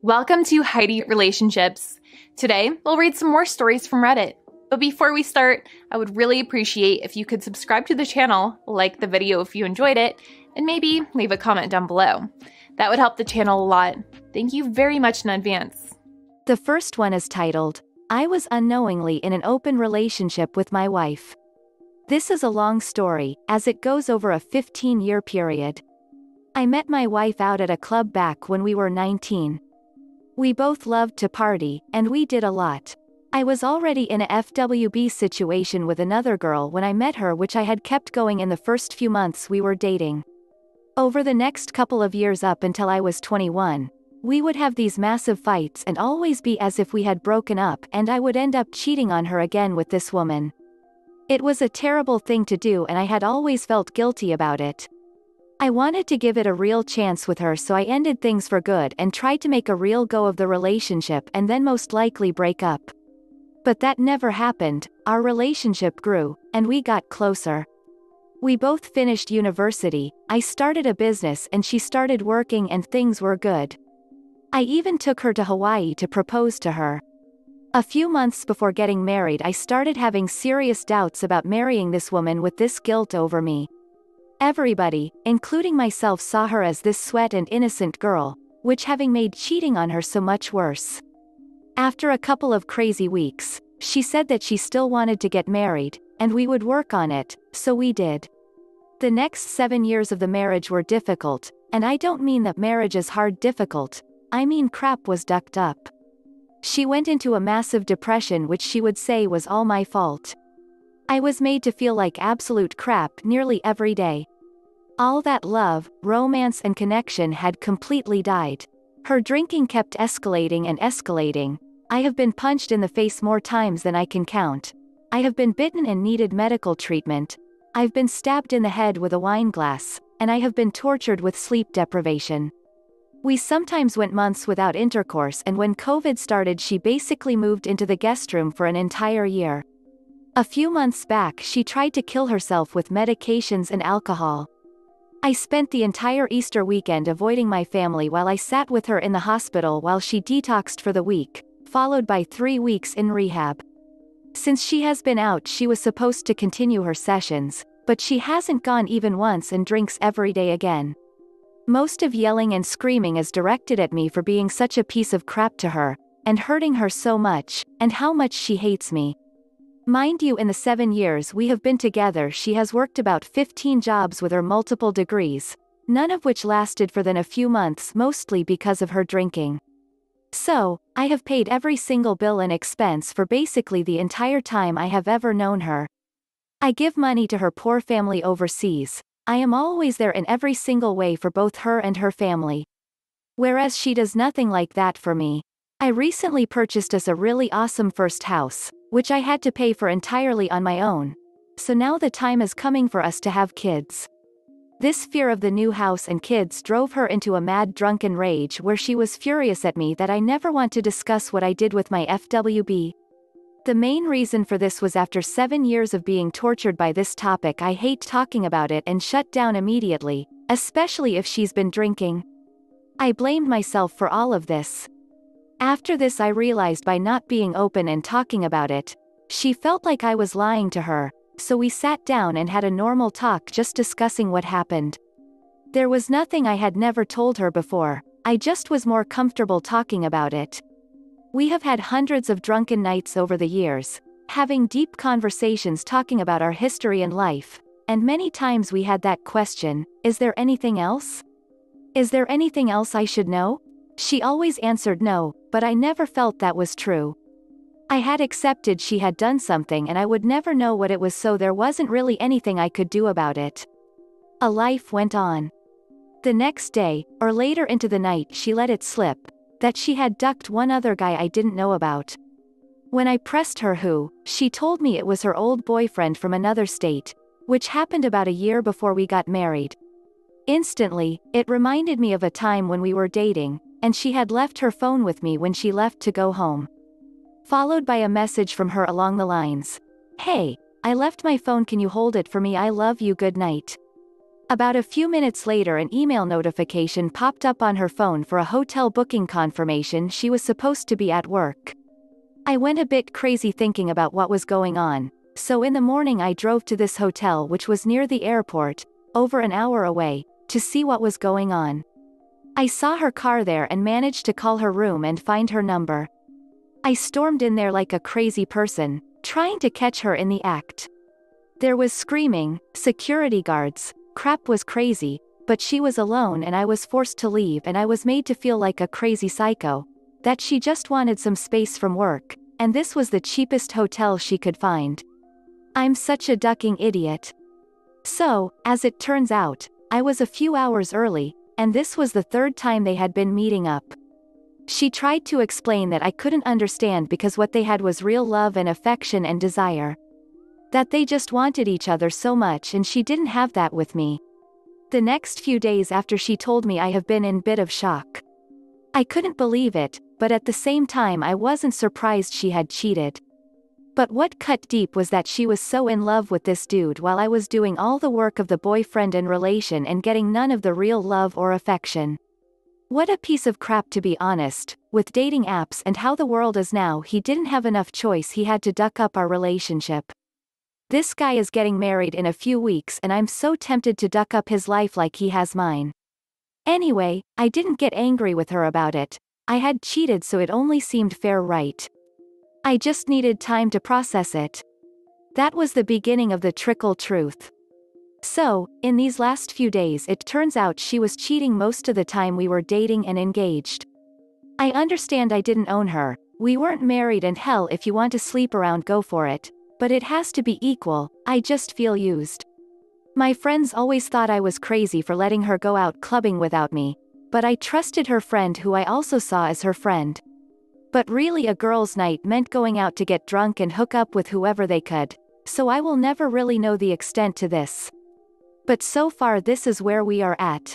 Welcome to Heidi Relationships. Today, we'll read some more stories from Reddit. But before we start, I would really appreciate if you could subscribe to the channel, like the video if you enjoyed it, and maybe leave a comment down below. That would help the channel a lot. Thank you very much in advance. The first one is titled, I was unknowingly in an open relationship with my wife. This is a long story, as it goes over a 15-year period. I met my wife out at a club back when we were 19. We both loved to party, and we did a lot. I was already in a FWB situation with another girl when I met her, which I had kept going in the first few months we were dating. Over the next couple of years up until I was 21, we would have these massive fights and always be as if we had broken up, and I would end up cheating on her again with this woman. It was a terrible thing to do, and I had always felt guilty about it. I wanted to give it a real chance with her, so I ended things for good and tried to make a real go of the relationship and then most likely break up. But that never happened. Our relationship grew, and we got closer. We both finished university, I started a business and she started working, and things were good. I even took her to Hawaii to propose to her. A few months before getting married, I started having serious doubts about marrying this woman with this guilt over me. Everybody, including myself, saw her as this sweet and innocent girl, which having made cheating on her so much worse. After a couple of crazy weeks, she said that she still wanted to get married, and we would work on it, so we did. The next 7 years of the marriage were difficult, and I don't mean that marriage is hard difficult, I mean crap was ducked up. She went into a massive depression, which she would say was all my fault. I was made to feel like absolute crap nearly every day. All that love, romance and connection had completely died. Her drinking kept escalating and escalating. I have been punched in the face more times than I can count. I have been bitten and needed medical treatment. I've been stabbed in the head with a wine glass, and I have been tortured with sleep deprivation. We sometimes went months without intercourse, and when COVID started, she basically moved into the guest room for an entire year. A few months back, she tried to kill herself with medications and alcohol. I spent the entire Easter weekend avoiding my family while I sat with her in the hospital while she detoxed for the week, followed by 3 weeks in rehab. Since she has been out, she was supposed to continue her sessions, but she hasn't gone even once and drinks every day again. Most of yelling and screaming is directed at me for being such a piece of crap to her, and hurting her so much, and how much she hates me. Mind you, in the 7 years we have been together, she has worked about 15 jobs with her multiple degrees, none of which lasted for than a few months, mostly because of her drinking. So, I have paid every single bill and expense for basically the entire time I have ever known her. I give money to her poor family overseas. I am always there in every single way for both her and her family. Whereas she does nothing like that for me. I recently purchased us a really awesome first house, which I had to pay for entirely on my own. So now the time is coming for us to have kids. This fear of the new house and kids drove her into a mad drunken rage where she was furious at me that I never want to discuss what I did with my FWB. The main reason for this was after 7 years of being tortured by this topic, I hate talking about it and shut down immediately, especially if she's been drinking. I blamed myself for all of this. After this, I realized by not being open and talking about it, she felt like I was lying to her, so we sat down and had a normal talk, just discussing what happened. There was nothing I had never told her before, I just was more comfortable talking about it. We have had hundreds of drunken nights over the years, having deep conversations talking about our history and life, and many times we had that question, is there anything else? Is there anything else I should know? She always answered no, but I never felt that was true. I had accepted she had done something and I would never know what it was, so there wasn't really anything I could do about it. A life went on. The next day, or later into the night, she let it slip that she had ducked one other guy I didn't know about. When I pressed her who, she told me it was her old boyfriend from another state, which happened about a year before we got married. Instantly, it reminded me of a time when we were dating, and she had left her phone with me when she left to go home. Followed by a message from her along the lines, "Hey, I left my phone, can you hold it for me, I love you, good night." About a few minutes later, an email notification popped up on her phone for a hotel booking confirmation she was supposed to be at work. I went a bit crazy thinking about what was going on, so in the morning I drove to this hotel, which was near the airport, over an hour away, to see what was going on. I saw her car there and managed to call her room and find her number. I stormed in there like a crazy person, trying to catch her in the act. There was screaming, security guards, crap was crazy, but she was alone and I was forced to leave, and I was made to feel like a crazy psycho, that she just wanted some space from work, and this was the cheapest hotel she could find. I'm such a ducking idiot. So, as it turns out, I was a few hours early, and this was the third time they had been meeting up. She tried to explain that I couldn't understand because what they had was real love and affection and desire. That they just wanted each other so much, and she didn't have that with me. The next few days after she told me, I have been in a bit of shock. I couldn't believe it, but at the same time I wasn't surprised she had cheated. But what cut deep was that she was so in love with this dude while I was doing all the work of the boyfriend and relation and getting none of the real love or affection. What a piece of crap, to be honest. With dating apps and how the world is now, he didn't have enough choice, he had to duck up our relationship. This guy is getting married in a few weeks and I'm so tempted to duck up his life like he has mine. Anyway, I didn't get angry with her about it. I had cheated, so it only seemed fair, right? I just needed time to process it. That was the beginning of the trickle truth. So, in these last few days it turns out she was cheating most of the time we were dating and engaged. I understand I didn't own her, we weren't married, and hell, if you want to sleep around, go for it. But it has to be equal. I just feel used. My friends always thought I was crazy for letting her go out clubbing without me, but I trusted her friend, who I also saw as her friend. But really, a girls' night meant going out to get drunk and hook up with whoever they could, so I will never really know the extent to this. But so far this is where we are at.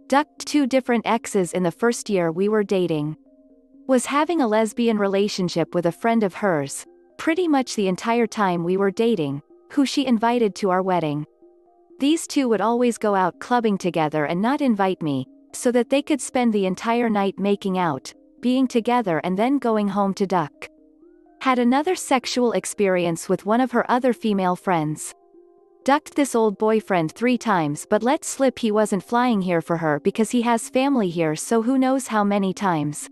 Ducked 2 different exes in the first year we were dating. Was having a lesbian relationship with a friend of hers, pretty much the entire time we were dating, who she invited to our wedding. These two would always go out clubbing together and not invite me, so that they could spend the entire night making out, being together, and then going home to duck. Had another sexual experience with one of her other female friends. Ducked this old boyfriend 3 times, but let slip he wasn't flying here for her because he has family here, so who knows how many times.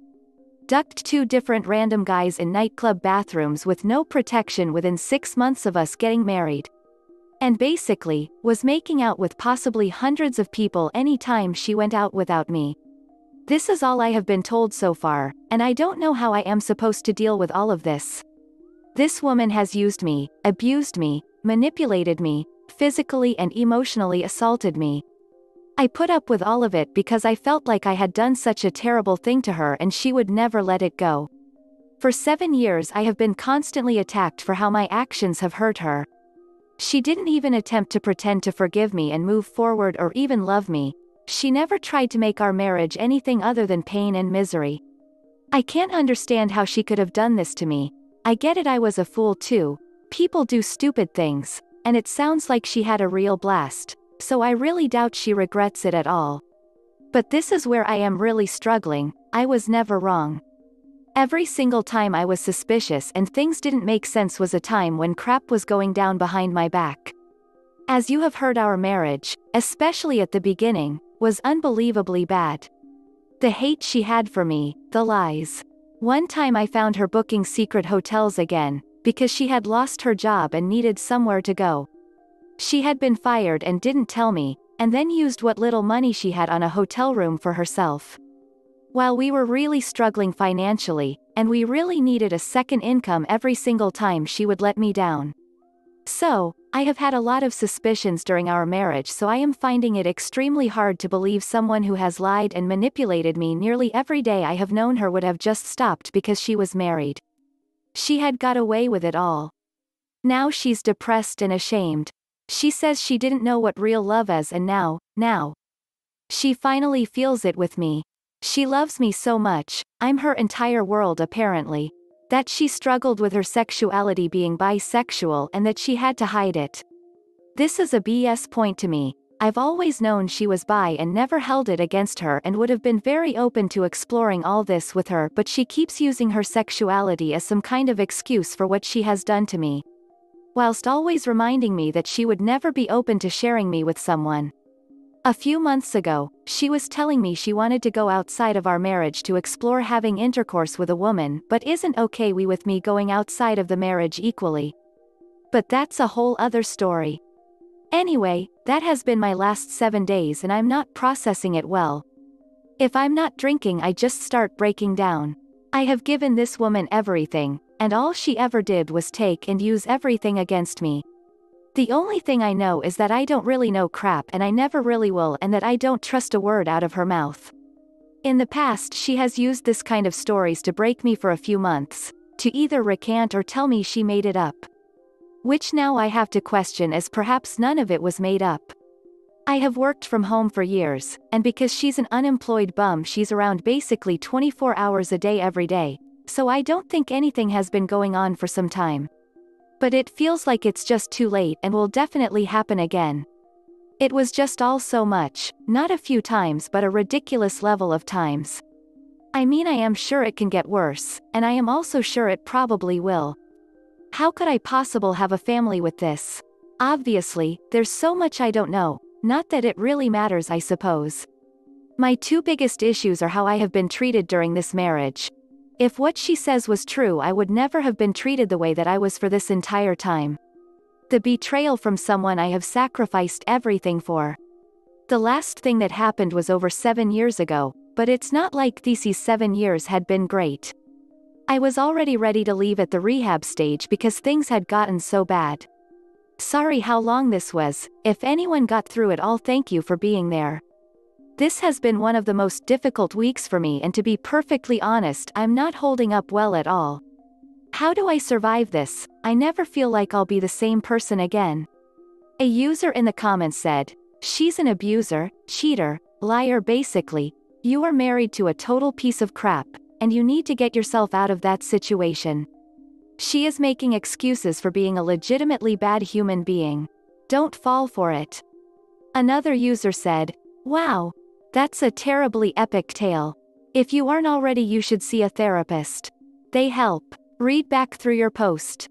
Ducked 2 different random guys in nightclub bathrooms with no protection within 6 months of us getting married. And basically, was making out with possibly hundreds of people any time she went out without me. This is all I have been told so far, and I don't know how I am supposed to deal with all of this. This woman has used me, abused me, manipulated me, physically and emotionally assaulted me. I put up with all of it because I felt like I had done such a terrible thing to her and she would never let it go. For 7 years I have been constantly attacked for how my actions have hurt her. She didn't even attempt to pretend to forgive me and move forward or even love me. She never tried to make our marriage anything other than pain and misery. I can't understand how she could have done this to me. I get it, I was a fool too. People do stupid things, and it sounds like she had a real blast, so I really doubt she regrets it at all. But this is where I am really struggling. I was never wrong. Every single time I was suspicious and things didn't make sense was a time when crap was going down behind my back. As you have heard, our marriage, especially at the beginning, was unbelievably bad. The hate she had for me, the lies. One time I found her booking secret hotels again, because she had lost her job and needed somewhere to go. She had been fired and didn't tell me, and then used what little money she had on a hotel room for herself. While we were really struggling financially, and we really needed a second income, every single time she would let me down. So, I have had a lot of suspicions during our marriage, so I am finding it extremely hard to believe someone who has lied and manipulated me nearly every day I have known her would have just stopped because she was married. She had got away with it all. Now she's depressed and ashamed. She says she didn't know what real love is, and now, she finally feels it with me. She loves me so much, I'm her entire world apparently. That she struggled with her sexuality, being bisexual, and that she had to hide it. This is a BS point to me. I've always known she was bi and never held it against her and would have been very open to exploring all this with her, but she keeps using her sexuality as some kind of excuse for what she has done to me, whilst always reminding me that she would never be open to sharing me with someone. A few months ago, she was telling me she wanted to go outside of our marriage to explore having intercourse with a woman, but isn't okay with me going outside of the marriage equally. But that's a whole other story. Anyway, that has been my last 7 days and I'm not processing it well. If I'm not drinking, I just start breaking down. I have given this woman everything, and all she ever did was take and use everything against me. The only thing I know is that I don't really know crap and I never really will, and that I don't trust a word out of her mouth. In the past she has used this kind of stories to break me for a few months, to either recant or tell me she made it up. Which now I have to question, as perhaps none of it was made up. I have worked from home for years, and because she's an unemployed bum she's around basically 24 hours a day every day, so I don't think anything has been going on for some time. But it feels like it's just too late and will definitely happen again. It was just all so much, not a few times but a ridiculous level of times. I mean, I am sure it can get worse, and I am also sure it probably will. How could I possibly have a family with this? Obviously, there's so much I don't know, not that it really matters, I suppose. My two biggest issues are how I have been treated during this marriage. If what she says was true, I would never have been treated the way that I was for this entire time. The betrayal from someone I have sacrificed everything for. The last thing that happened was over 7 years ago, but it's not like these 7 years had been great. I was already ready to leave at the rehab stage because things had gotten so bad. Sorry how long this was. If anyone got through it all, thank you for being there. This has been one of the most difficult weeks for me, and to be perfectly honest, I'm not holding up well at all. How do I survive this? I never feel like I'll be the same person again. A user in the comments said, "She's an abuser, cheater, liar basically. You are married to a total piece of crap, and you need to get yourself out of that situation. She is making excuses for being a legitimately bad human being. Don't fall for it." Another user said, "Wow. That's a terribly epic tale. If you aren't already, you should see a therapist. They help." Read back through your post.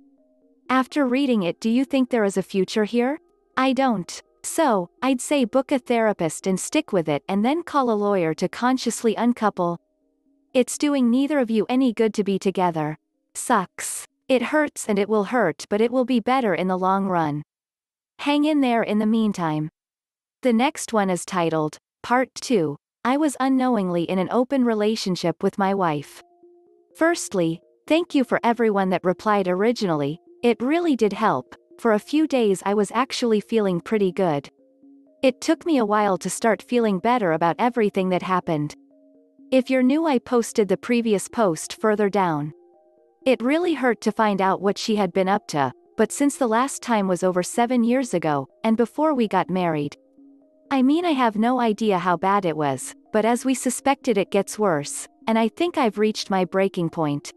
After reading it, do you think there is a future here? I don't. So, I'd say book a therapist and stick with it, and then call a lawyer to consciously uncouple. It's doing neither of you any good to be together. Sucks. It hurts and it will hurt, but it will be better in the long run. Hang in there in the meantime. The next one is titled, Part 2. I was unknowingly in an open relationship with my wife. Firstly, thank you for everyone that replied originally. It really did help. For a few days I was actually feeling pretty good. It took me a while to start feeling better about everything that happened. If you're new, I posted the previous post further down. It really hurt to find out what she had been up to, but since the last time was over 7 years ago, and before we got married. I mean, I have no idea how bad it was, but as we suspected, it gets worse, and I think I've reached my breaking point.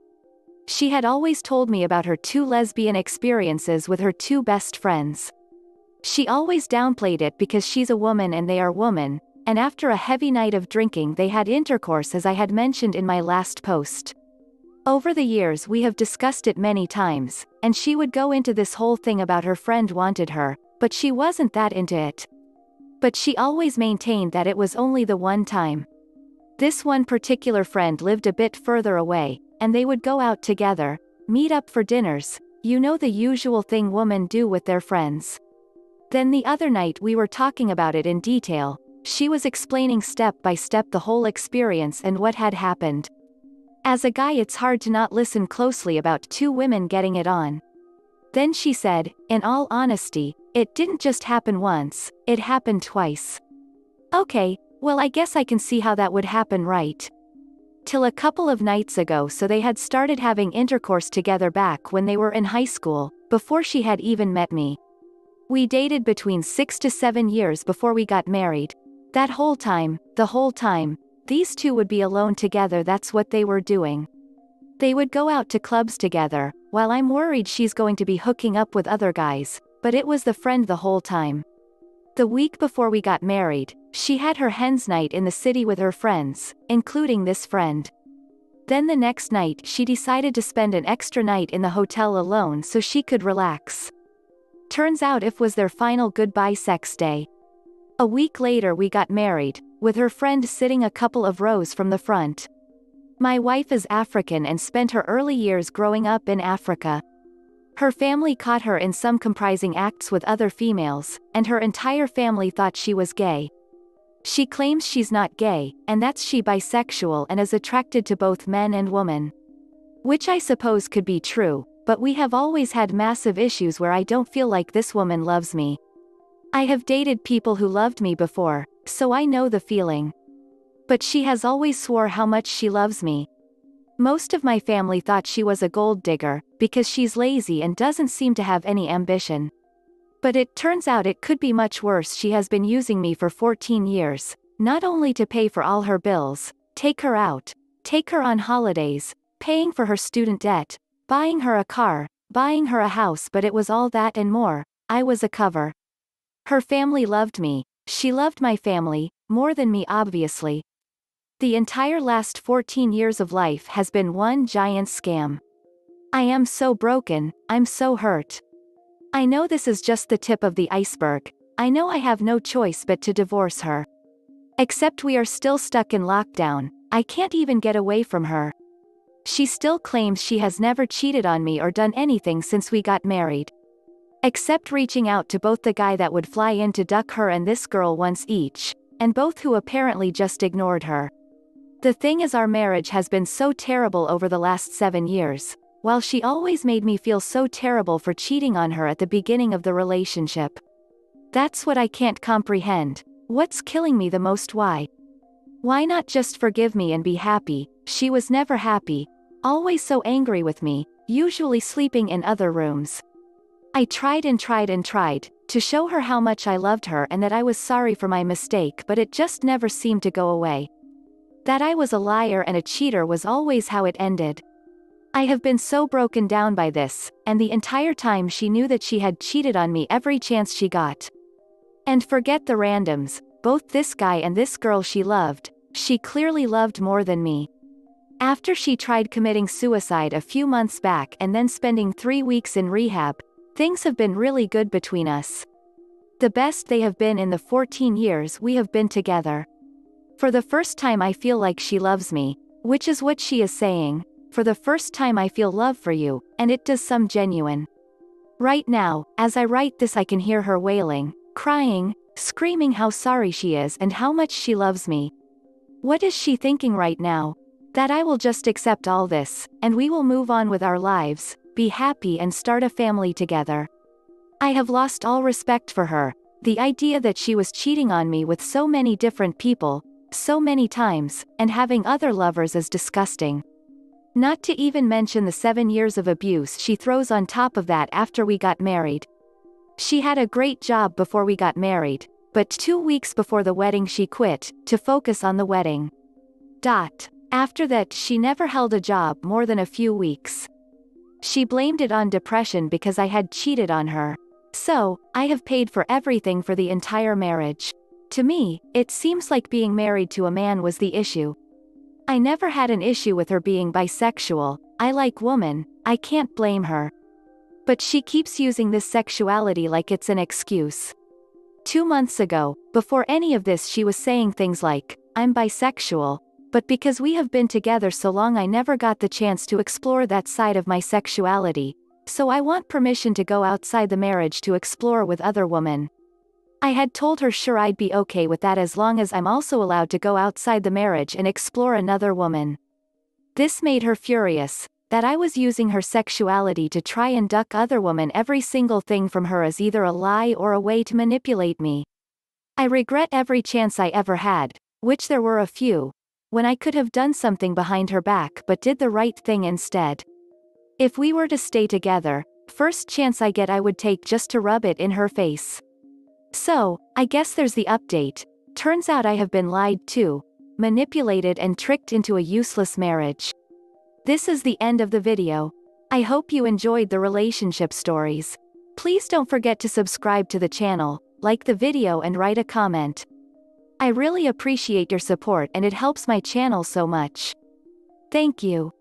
She had always told me about her 2 lesbian experiences with her 2 best friends. She always downplayed it because she's a woman and they are women, and after a heavy night of drinking they had intercourse, as I had mentioned in my last post. Over the years we have discussed it many times, and she would go into this whole thing about her friend wanted her, but she wasn't that into it. But she always maintained that it was only the one time. This one particular friend lived a bit further away, and they would go out together, meet up for dinners, you know, the usual thing women do with their friends. Then the other night we were talking about it in detail. She was explaining step by step the whole experience and what had happened. As a guy, it's hard to not listen closely about 2 women getting it on. Then she said, "In all honesty, it didn't just happen once, it happened twice." Okay, well, I guess I can see how that would happen, right? Till a couple of nights ago, so they had started having intercourse together back when they were in high school, before she had even met me. We dated between 6 to 7 years before we got married. That whole time, these 2 would be alone together. That's what they were doing. They would go out to clubs together, while I'm worried she's going to be hooking up with other guys, but it was the friend the whole time. The week before we got married, she had her hens night in the city with her friends, including this friend. Then the next night she decided to spend an extra night in the hotel alone so she could relax. Turns out it was their final goodbye sex day. A week later we got married, with her friend sitting a couple of rows from the front. My wife is African and spent her early years growing up in Africa. Her family caught her in some comprising acts with other females, and her entire family thought she was gay. She claims she's not gay, and that's she bisexual and is attracted to both men and women. Which I suppose could be true, but we have always had massive issues where I don't feel like this woman loves me. I have dated people who loved me before, so I know the feeling. But she has always swore how much she loves me. Most of my family thought she was a gold digger, because she's lazy and doesn't seem to have any ambition. But it turns out it could be much worse. She has been using me for 14 years, not only to pay for all her bills, take her out, take her on holidays, paying for her student debt, buying her a car, buying her a house, but it was all that and more. I was a cover. Her family loved me, she loved my family, more than me obviously. The entire last 14 years of life has been one giant scam. I am so broken, I'm so hurt. I know this is just the tip of the iceberg. I know I have no choice but to divorce her. Except we are still stuck in lockdown, I can't even get away from her. She still claims she has never cheated on me or done anything since we got married. Except reaching out to both the guy that would fly in to duck her and this girl once each, and both who apparently just ignored her. The thing is, our marriage has been so terrible over the last 7 years. While she always made me feel so terrible for cheating on her at the beginning of the relationship. That's what I can't comprehend. What's killing me the most? Why? Why not just forgive me and be happy? She was never happy. Always so angry with me, usually sleeping in other rooms. I tried and tried and tried, to show her how much I loved her and that I was sorry for my mistake, but it just never seemed to go away. That I was a liar and a cheater was always how it ended. I have been so broken down by this, and the entire time she knew that she had cheated on me every chance she got. And forget the randoms, both this guy and this girl she loved, she clearly loved more than me. After she tried committing suicide a few months back and then spending 3 weeks in rehab, things have been really good between us. The best they have been in the 14 years we have been together. For the first time I feel like she loves me, which is what she is saying. For the first time I feel love for you, and it does some genuine. Right now, as I write this, I can hear her wailing, crying, screaming how sorry she is and how much she loves me. What is she thinking right now? That I will just accept all this, and we will move on with our lives, be happy and start a family together. I have lost all respect for her. The idea that she was cheating on me with so many different people, so many times, and having other lovers is disgusting. Not to even mention the 7 years of abuse she throws on top of that after we got married. She had a great job before we got married, but 2 weeks before the wedding she quit, to focus on the wedding. After that she never held a job more than a few weeks. She blamed it on depression because I had cheated on her. So, I have paid for everything for the entire marriage. To me, it seems like being married to a man was the issue. I never had an issue with her being bisexual. I like women, I can't blame her. But she keeps using this sexuality like it's an excuse. 2 months ago, before any of this, she was saying things like, I'm bisexual, but because we have been together so long I never got the chance to explore that side of my sexuality, so I want permission to go outside the marriage to explore with other women. I had told her sure I'd be okay with that as long as I'm also allowed to go outside the marriage and explore another woman. This made her furious, that I was using her sexuality to try and duck other women. Every single thing from her is either a lie or a way to manipulate me. I regret every chance I ever had, which there were a few, when I could have done something behind her back but did the right thing instead. If we were to stay together, first chance I get I would take just to rub it in her face. So, I guess there's the update. Turns out I have been lied to, manipulated and tricked into a useless marriage. This is the end of the video. I hope you enjoyed the relationship stories. Please don't forget to subscribe to the channel, like the video and write a comment. I really appreciate your support and it helps my channel so much. Thank you.